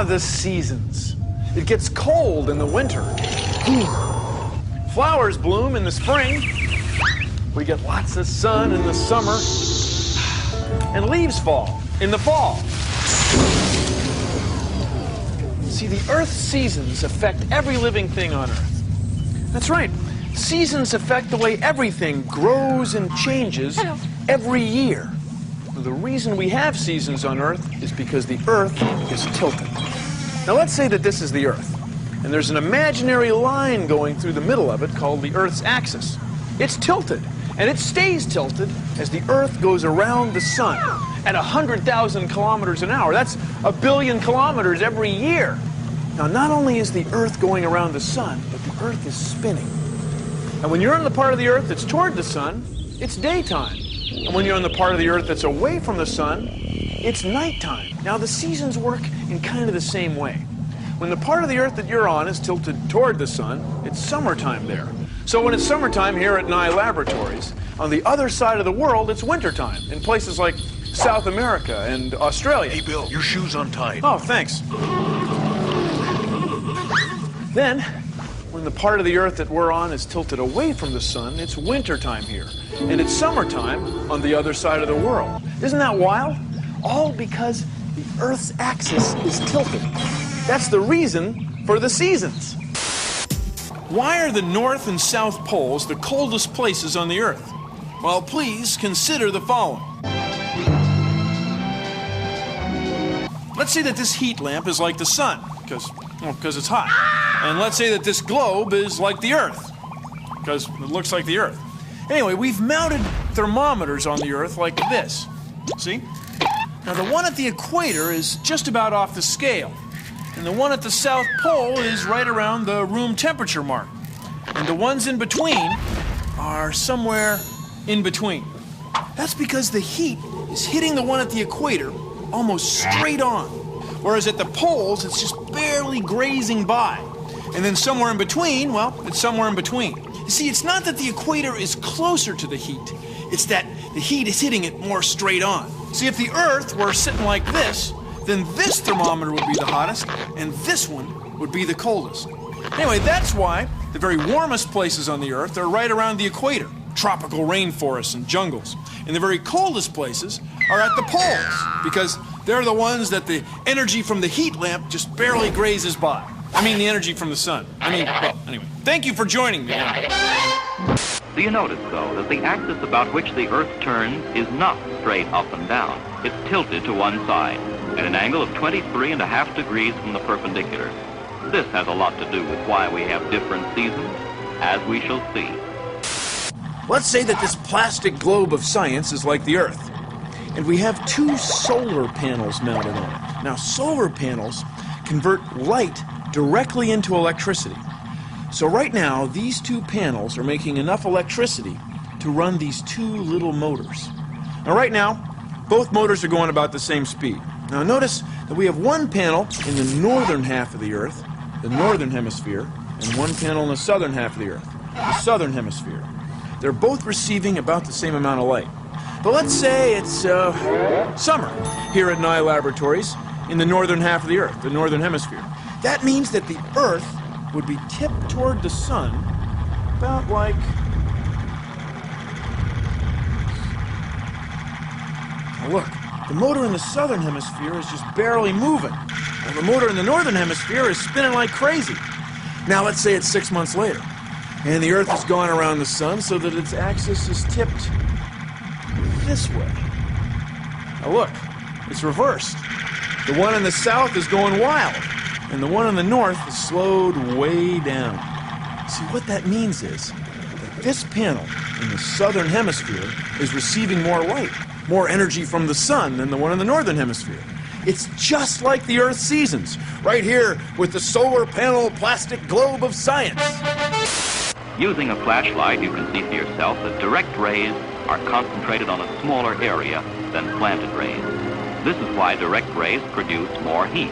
the seasons. It gets cold in the winter. Flowers bloom in the spring. We get lots of sun in the summer. And leaves fall in the fall. See, the Earth's seasons affect every living thing on Earth. That's right. Seasons affect the way everything grows and changes every year. The reason we have seasons on Earth is because the Earth is tilted. Now let's say that this is the Earth, and there's an imaginary line going through the middle of it called the Earth's axis. It's tilted, and it stays tilted as the Earth goes around the sun at 100,000 kilometers an hour. That's 1 billion kilometers every year. Now, not only is the Earth going around the sun, but the Earth is spinning. And when you're on the part of the Earth that's toward the sun, it's daytime. And when you're on the part of the Earth that's away from the sun, it's nighttime. Now, the seasons work in kind of the same way. When the part of the Earth that you're on is tilted toward the sun, it's summertime there. So when it's summertime here at Nye Laboratories, on the other side of the world, it's wintertime in places like South America and Australia. Hey, Bill, your shoe's untied. Oh, thanks. Then, when the part of the Earth that we're on is tilted away from the sun, it's wintertime here. And it's summertime on the other side of the world. Isn't that wild? All because the Earth's axis is tilted. That's the reason for the seasons. Why are the North and South Poles the coldest places on the Earth? Well, please consider the following. Let's say that this heat lamp is like the sun, because it's hot. And let's say that this globe is like the Earth, because it looks like the Earth. Anyway, we've mounted thermometers on the Earth like this. See? Now, the one at the equator is just about off the scale. And the one at the South Pole is right around the room temperature mark. And the ones in between are somewhere in between. That's because the heat is hitting the one at the equator almost straight on. Whereas at the poles, it's just barely grazing by. And then somewhere in between, well, it's somewhere in between. You see, it's not that the equator is closer to the heat. It's that the heat is hitting it more straight on. See, if the Earth were sitting like this, then this thermometer would be the hottest, and this one would be the coldest. Anyway, that's why the very warmest places on the Earth are right around the equator, tropical rainforests and jungles. And the very coldest places are at the poles, because they're the ones that the energy from the heat lamp just barely grazes by. I mean the energy from the sun. Well, anyway, thank you for joining me. Do you notice, though, that the axis about which the Earth turns is not straight up and down. It's tilted to one side, at an angle of 23.5 degrees from the perpendicular. This has a lot to do with why we have different seasons, as we shall see. Let's say that this plastic globe of science is like the Earth, and we have 2 solar panels mounted on it. Now, solar panels convert light directly into electricity. So right now, these 2 panels are making enough electricity to run these 2 little motors. Now, right now, both motors are going about the same speed. Now notice that we have one panel in the northern half of the Earth, the northern hemisphere, and one panel in the southern half of the Earth, the southern hemisphere. They're both receiving about the same amount of light. But let's say it's summer here at Nye Laboratories in the northern half of the Earth, the northern hemisphere. That means that the Earth would be tipped toward the sun about like... Now look. The motor in the southern hemisphere is just barely moving, while the motor in the northern hemisphere is spinning like crazy. Now let's say it's 6 months later, and the Earth has gone around the sun so that its axis is tipped this way. Now look, it's reversed. The one in the south is going wild, and the one in the north is slowed way down. See, what that means is that this panel in the southern hemisphere is receiving more light, more energy from the sun than the one in the northern hemisphere. It's just like the Earth's seasons, right here with the solar panel plastic globe of science. Using a flashlight, you can see for yourself that direct rays are concentrated on a smaller area than slanted rays. This is why direct rays produce more heat.